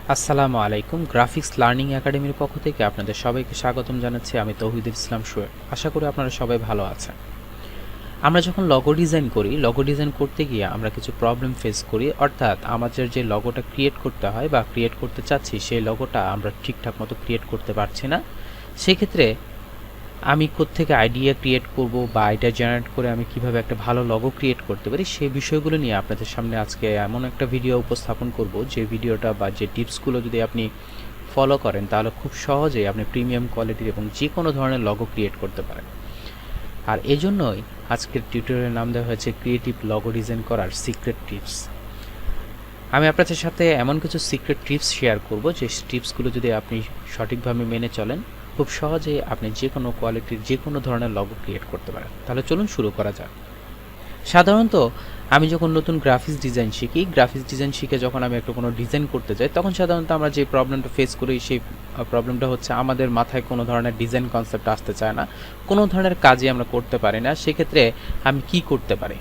আসসালামু আলাইকুম। Graphics learning একাডেমির পক্ষ থেকে আপনাদের সবাইকে স্বাগতম জানাচ্ছি। আমি তৌহিদুল ইসলাম শোয়েব। আশা করি আপনারা সবাই ভালো আছেন। আমরা যখন লগো ডিজাইন করি, লগো ডিজাইন করতে গিয়ে আমরা কিছু প্রবলেম ফেস করি, অর্থাৎ আমাদের যে লগোটা ক্রিয়েট করতে হয় বা ক্রিয়েট করতে চাচ্ছি সেই লগোটা আমরা ঠিকঠাক মতো ক্রিয়েট করতে পারছি না। সেক্ষেত্রে আমি কোত্থেকে আইডিয়া ক্রিয়েট করব বা আইডিয়া জেনারেট করে আমি কিভাবে একটা ভালো লগো ক্রিয়েট করতে পারি সেই বিষয়গুলো নিয়ে আপনাদের সামনে আজকে এমন একটা ভিডিও উপস্থাপন করব যে ভিডিওটা বা যে টিপসগুলো যদি আপনি ফলো করেন তাহলে খুব সহজেই আপনি প্রিমিয়াম কোয়ালিটির এবং যে কোনো ধরনের লগো ক্রিয়েট করতে পারেন। আর এজন্যই আজকের টিউটোরিয়ালের নাম দেওয়া হয়েছে ক্রিয়েটিভ লগো ডিজাইন করার সিক্রেট টিপস। আমি আপনাদের সাথে এমন কিছু সিক্রেট টিপস শেয়ার করব যে টিপসগুলো যদি আপনি সঠিকভাবে মেনে চলেন খুব সহজেই আপনি যে কোনো কোয়ালিটির যে কোনো ধরনের লগো ক্রিয়েট করতে পারেন। তাহলে চলুন শুরু করা যাক। সাধারণত আমি যখন নতুন গ্রাফিক্স ডিজাইন শিখি, গ্রাফিক্স ডিজাইন শিখে যখন আমি একটা কোনো ডিজাইন করতে যাই তখন সাধারণত আমরা যে প্রবলেমটা ফেস করি সেই প্রবলেমটা হচ্ছে আমাদের মাথায় কোনো ধরনের ডিজাইন কনসেপ্ট আসতে চায় না, কোনো ধরনের কাজই আমরা করতে পারি না। সেক্ষেত্রে আমি কি করতে পারি?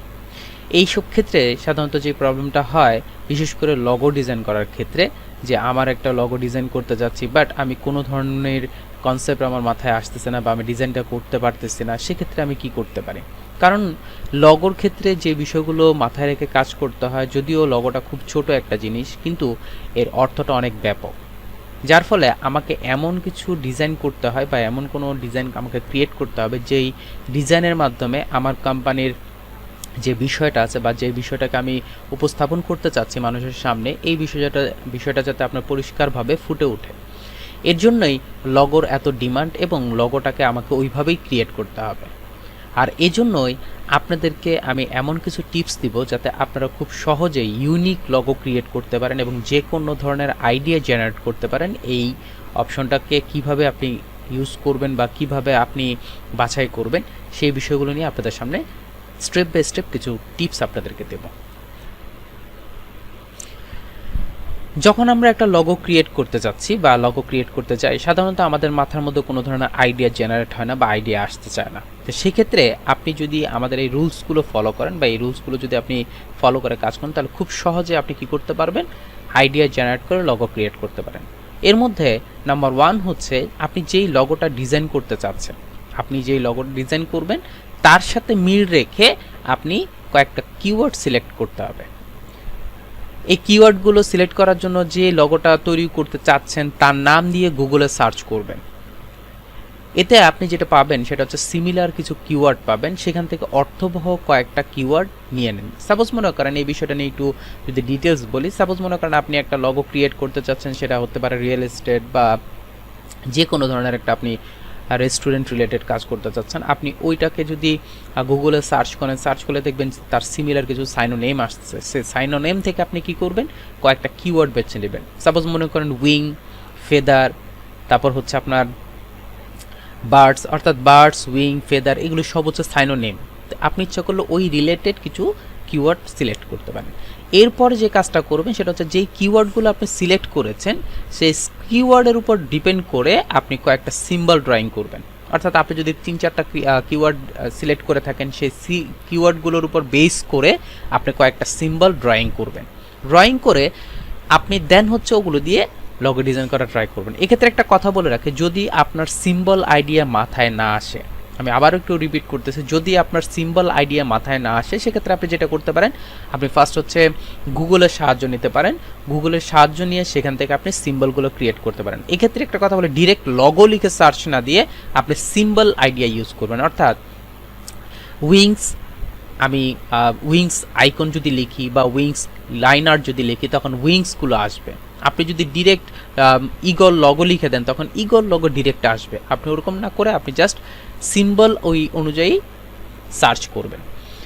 এই সব ক্ষেত্রে সাধারণত যে প্রবলেমটা হয় বিশেষ করে লগো ডিজাইন করার ক্ষেত্রে, যে আমার একটা লগো ডিজাইন করতে যাচ্ছি বাট আমি কোনো ধরনের কনসেপ্ট আমার মাথায় আসতেছে না বা আমি ডিজাইনটা করতে পারতেছি না, সেক্ষেত্রে আমি কি করতে পারি? কারণ লগোর ক্ষেত্রে যে বিষয়গুলো মাথায় রেখে কাজ করতে হয়, যদিও লগোটা খুব ছোট একটা জিনিস কিন্তু এর অর্থটা অনেক ব্যাপক, যার ফলে আমাকে এমন কিছু ডিজাইন করতে হয় বা এমন কোনো ডিজাইন আমাকে ক্রিয়েট করতে হবে যেই ডিজাইনের মাধ্যমে আমার কোম্পানির যে বিষয়টা আছে বা যে বিষয়টাকে আমি উপস্থাপন করতে চাচ্ছি মানুষের সামনে, এই বিষয়টা যাতে আপনার পরিষ্কারভাবে ফুটে ওঠে। এর জন্যই লগোর এত ডিমান্ড এবং লগোটাকে আমাকে ওইভাবেই ক্রিয়েট করতে হবে। আর এজন্যই আপনাদেরকে আমি এমন কিছু টিপস দিব যাতে আপনারা খুব সহজেই ইউনিক লগো ক্রিয়েট করতে পারেন এবং যে কোনো ধরনের আইডিয়া জেনারেট করতে পারেন। এই অপশনটাকে কিভাবে আপনি ইউজ করবেন বা কিভাবে আপনি বাছাই করবেন সেই বিষয়গুলো নিয়ে আপনাদের সামনে স্টেপ বাই স্টেপ কিছু টিপস আপনাদেরকে দেব। যখন আমরা একটা লগো ক্রিয়েট করতে যাচ্ছি বা লগো ক্রিয়েট করতে চাই, সাধারণত আমাদের মাথার মধ্যে কোনো ধরনের আইডিয়া জেনারেট হয় না বা আইডিয়া আসতে চায় না। তো সেক্ষেত্রে আপনি যদি আমাদের এই রুলসগুলো ফলো করেন বা এই রুলসগুলো যদি আপনি ফলো করে কাজ করেন তাহলে খুব সহজে আপনি কি করতে পারবেন? আইডিয়া জেনারেট করে লগো ক্রিয়েট করতে পারেন। এর মধ্যে নাম্বার 1 হচ্ছে আপনি যেই লগোটা ডিজাইন করতে চাচ্ছেন, আপনি যেই লগোটা ডিজাইন করবেন তার সাথে মিল রেখে আপনি কয়েকটা কিওয়ার্ড সিলেক্ট করতে হবে। এই কিওয়ার্ডগুলো সিলেক্ট করার জন্য যে লগোটা তৈরি করতে চাচ্ছেন তার নাম দিয়ে গুগলে সার্চ করবেন। এতে আপনি যেটা পাবেন সেটা হচ্ছে সিমিলার কিছু কিওয়ার্ড পাবেন, সেখান থেকে অর্থবহ কয়েকটা কিওয়ার্ড নিয়ে নেন। সাপোজ মনে করেন এই বিষয়টা নিয়ে একটু যদি ডিটেলস বলি, সাপোজ মনে করেন আপনি একটা লগো ক্রিয়েট করতে চাচ্ছেন, সেটা হতে পারে রিয়েল এস্টেট বা যে কোনো ধরনের একটা আপনি রেস্টুরেন্ট রিলেটেড কাজ করতে চাচ্ছেন। আপনি ওইটাকে যদি গুগলে সার্চ করেন, সার্চ করলে দেখবেন তার সিমিলার কিছু সাইনোনেম আসছে। সেই সাইনোনেম থেকে আপনি কি করবেন? কয়েকটা কিওয়ার্ড বেছে নেবেন। সাপোজ মনে করেন উইং, ফেদার, তারপর হচ্ছে আপনার বার্ডস, অর্থাৎ বার্ডস, উইং, ফেদার এগুলো সব হচ্ছে সাইনোনেম। আপনি ইচ্ছা করলে ওই রিলেটেড কিছু কিওয়ার্ড সিলেক্ট করতে পারেন। এরপর যে কাজটা করবেন সেটা হচ্ছে যেই কিওয়ার্ডগুলো আপনি সিলেক্ট করেছেন সেই কিওয়ার্ডের উপর ডিপেন্ড করে আপনি কয়েকটা সিম্বল ড্রয়িং করবেন। অর্থাৎ আপনি যদি 3-4টা কিওয়ার্ড সিলেক্ট করে থাকেন, সেই কিওয়ার্ডগুলোর উপর বেস করে আপনি কয়েকটা সিম্বল ড্রয়িং করবেন। ড্রয়িং করে আপনি দেন হচ্ছে ওগুলো দিয়ে লগো ডিজাইন করা ট্রাই করবেন। এক্ষেত্রে একটা কথা বলে রাখি, যদি আপনার সিম্বল আইডিয়া মাথায় না আসে, আমি আবার একটু রিপিট করতেছি, যদি আপনার সিম্বল আইডিয়া মাথায় না আসে সেক্ষেত্রে আপনি যেটা করতে পারেন, আপনি ফার্স্ট হচ্ছে গুগলের সাহায্য নিতে পারেন। গুগলের সাহায্য নিয়ে সেখান থেকে আপনি সিম্বলগুলো ক্রিয়েট করতে পারেন। এক্ষেত্রে একটা কথা বলে, ডিরেক্ট লগো লিখে সার্চ না দিয়ে আপনি সিম্বল আইডিয়া ইউজ করবেন। অর্থাৎ উইংস, আমি উইংস আইকন যদি লিখি বা উইংস লাইনার যদি লিখি তখন উইংসগুলো আসবে। আপনি যদি ডিরেক্ট ইগল লগো লিখে দেন তখন ইগল লগো ডিরেক্ট আসবে। আপনি ওরকম না করে আপনি জাস্ট সিম্বল ওই অনুযায়ী সার্চ করবেন।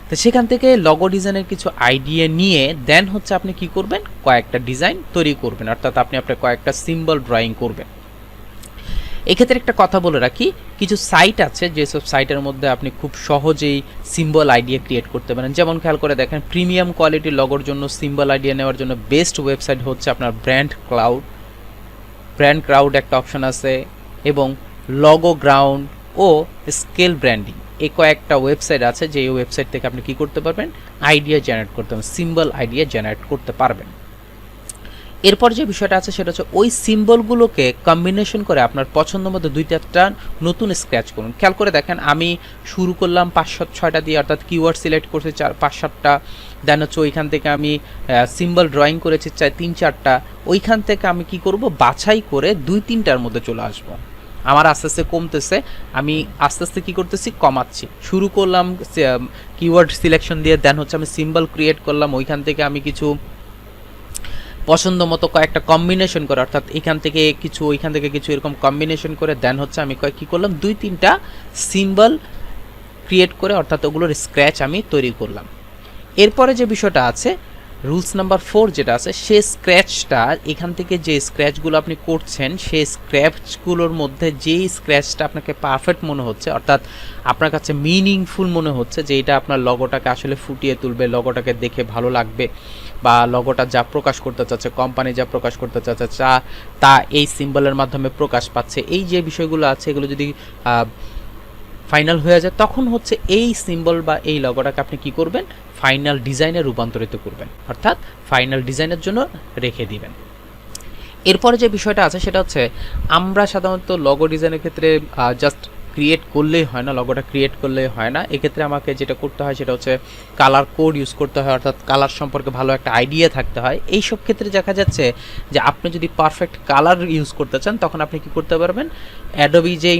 তো সেখান থেকে লগো ডিজাইনের কিছু আইডিয়া নিয়ে দেন হচ্ছে আপনি কি করবেন? কয়েকটা ডিজাইন তৈরি করবেন, অর্থাৎ আপনি আপনার কয়েকটা সিম্বল ড্রয়িং করবেন। এক্ষেত্রে একটা কথা বলে রাখি, কিছু সাইট আছে যেসব সাইটের মধ্যে আপনি খুব সহজেই সিম্বল আইডিয়া ক্রিয়েট করতে পারেন। যেমন খেয়াল করে দেখেন, প্রিমিয়াম কোয়ালিটির লগোর জন্য সিম্বল আইডিয়া নেওয়ার জন্য বেস্ট ওয়েবসাইট হচ্ছে আপনার ব্র্যান্ড ক্লাউড একটা অপশন আছে, এবং লগো গ্রাউন্ড ও স্কেল ব্র্যান্ডিং এই কয়েকটা ওয়েবসাইট আছে, যে ওয়েবসাইট থেকে আপনি কি করতে পারবেন? আইডিয়া জেনারেট করতে পারবেন, সিম্বল আইডিয়া জেনারেট করতে পারবেন। এরপর যে বিষয়টা আছে সেটা হচ্ছে ওই সিম্বলগুলোকে কম্বিনেশন করে আপনার পছন্দ মতো 2-4টা নতুন স্ক্র্যাচ করুন। খেয়াল করে দেখেন আমি শুরু করলাম 5-6টা দিয়ে, অর্থাৎ কিওয়ার্ড সিলেক্ট করছি 5-7টা, দেন হচ্ছে ওইখান থেকে আমি সিম্বল ড্রয়িং করেছি 3-4টা, ওইখান থেকে আমি কি করব বাছাই করে 2-3টার মধ্যে চলে আসব। আমার আস্তে আস্তে কমতেছে, আমি আস্তে আস্তে কী করতেছি কমাচ্ছি। শুরু করলাম কিওয়ার্ড সিলেকশন দিয়ে, দেন হচ্ছে আমি সিম্বল ক্রিয়েট করলাম, ওইখান থেকে আমি কিছু পছন্দ মতো কয়েকটা কম্বিনেশন করে, অর্থাৎ এখান থেকে কিছু ওইখান থেকে কিছু এরকম কম্বিনেশন করে দেন হচ্ছে আমি কী করলাম 2-3টা সিম্বল ক্রিয়েট করে, অর্থাৎ ওগুলোর স্ক্র্যাচ আমি তৈরি করলাম। এরপরে যে বিষয়টা আছে রুলস নাম্বার 4 যেটা আছে, সে স্ক্র্যাচটা এখান থেকে যে স্ক্র্যাচগুলো আপনি করছেন সেই স্ক্র্যাচগুলোর মধ্যে যেই স্ক্র্যাচটা আপনাকে পারফেক্ট মনে হচ্ছে, অর্থাৎ আপনার কাছে মিনিংফুল মনে হচ্ছে যে এটা আপনার লগোটাকে আসলে ফুটিয়ে তুলবে, লগোটাকে দেখে ভালো লাগবে, বা লগোটা যা প্রকাশ করতে চাচ্ছে, কোম্পানি যা প্রকাশ করতে চাচ্ছে তা এই সিম্বলের মাধ্যমে প্রকাশ পাচ্ছে, এই যে বিষয়গুলো আছে এগুলো যদি ফাইনাল হয়ে যায় তখন হচ্ছে এই সিম্বল বা এই লগোটাকে আপনি কি করবেন ফাইনাল ডিজাইনে রূপান্তরিত করবেন, অর্থাৎ ফাইনাল ডিজাইনের জন্য রেখে দিবেন। এরপরে যে বিষয়টা আছে সেটা হচ্ছে আমরা সাধারণত লগো ডিজাইনের ক্ষেত্রে জাস্ট ক্রিয়েট করলেই হয় না, লগোটা ক্রিয়েট করলেই হয় না, এক্ষেত্রে আমাকে যেটা করতে হয় সেটা হচ্ছে কালার কোড ইউজ করতে হয়, অর্থাৎ কালার সম্পর্কে ভালো একটা আইডিয়া থাকতে হয়। এইসব ক্ষেত্রে দেখা যাচ্ছে যে আপনি যদি পারফেক্ট কালার ইউজ করতে চান তখন আপনি কি করতে পারবেন, অ্যাডোবি যেই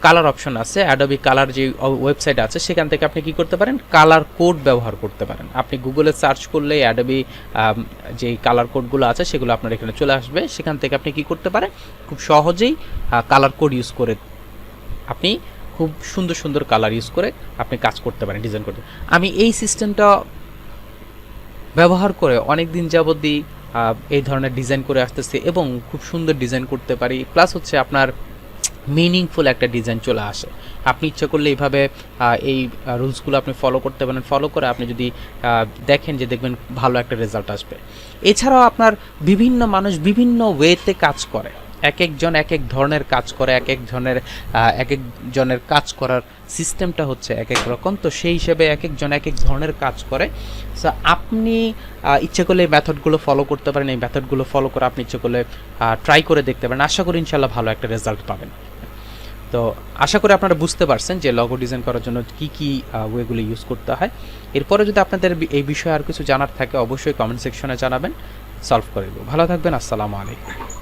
কালার অপশন আছে, অ্যাডোবি কালার যে ওয়েবসাইট আছে সেখান থেকে আপনি কি করতে পারেন কালার কোড ব্যবহার করতে পারেন। আপনি গুগলে সার্চ করলে অ্যাডোবি যে কালার কোডগুলো আছে সেগুলো আপনার এখানে চলে আসবে, সেখান থেকে আপনি কি করতে পারেন খুব সহজেই কালার কোড ইউজ করে আপনি খুব সুন্দর সুন্দর কালার ইউজ করে আপনি কাজ করতে পারেন, ডিজাইন করতে। আমি এই সিস্টেমটা ব্যবহার করে অনেক দিন যাবতই এই ধরনের ডিজাইন করে আসতেছি এবং খুব সুন্দর ডিজাইন করতে পারি, প্লাস হচ্ছে আপনার মিনিংফুল একটা ডিজাইন চলে আসে। আপনি ইচ্ছা করলে এইভাবে এই রুলসগুলো আপনি ফলো করতে পারেন, ফলো করে আপনি যদি দেখেন যে দেখবেন ভালো একটা রেজাল্ট আসবে। এছাড়াও আপনার বিভিন্ন মানুষ বিভিন্ন ওয়েতে কাজ করে, এক একজন এক এক ধরনের কাজ করে, এক একজনের কাজ করার সিস্টেমটা হচ্ছে এক এক রকম, তো সেই হিসেবে এক একজন এক এক ধরনের কাজ করে। সো আপনি ইচ্ছে করলে এই মেথডগুলো ফলো করতে পারেন, এই মেথডগুলো ফলো করে আপনি ইচ্ছে করলে ট্রাই করে দেখতে পারেন, আশা করি ইনশাল্লাহ ভালো একটা রেজাল্ট পাবেন। তো আশা করি আপনারা বুঝতে পারছেন যে লগো ডিজাইন করার জন্য কী কী ওয়েগুলো ইউজ করতে হয়। এরপরে যদি আপনাদের এই বিষয়ে আর কিছু জানার থাকে অবশ্যই কমেন্ট সেকশনে জানাবেন, সলভ করে দেবো। ভালো থাকবেন, আসসালামু আলাইকুম।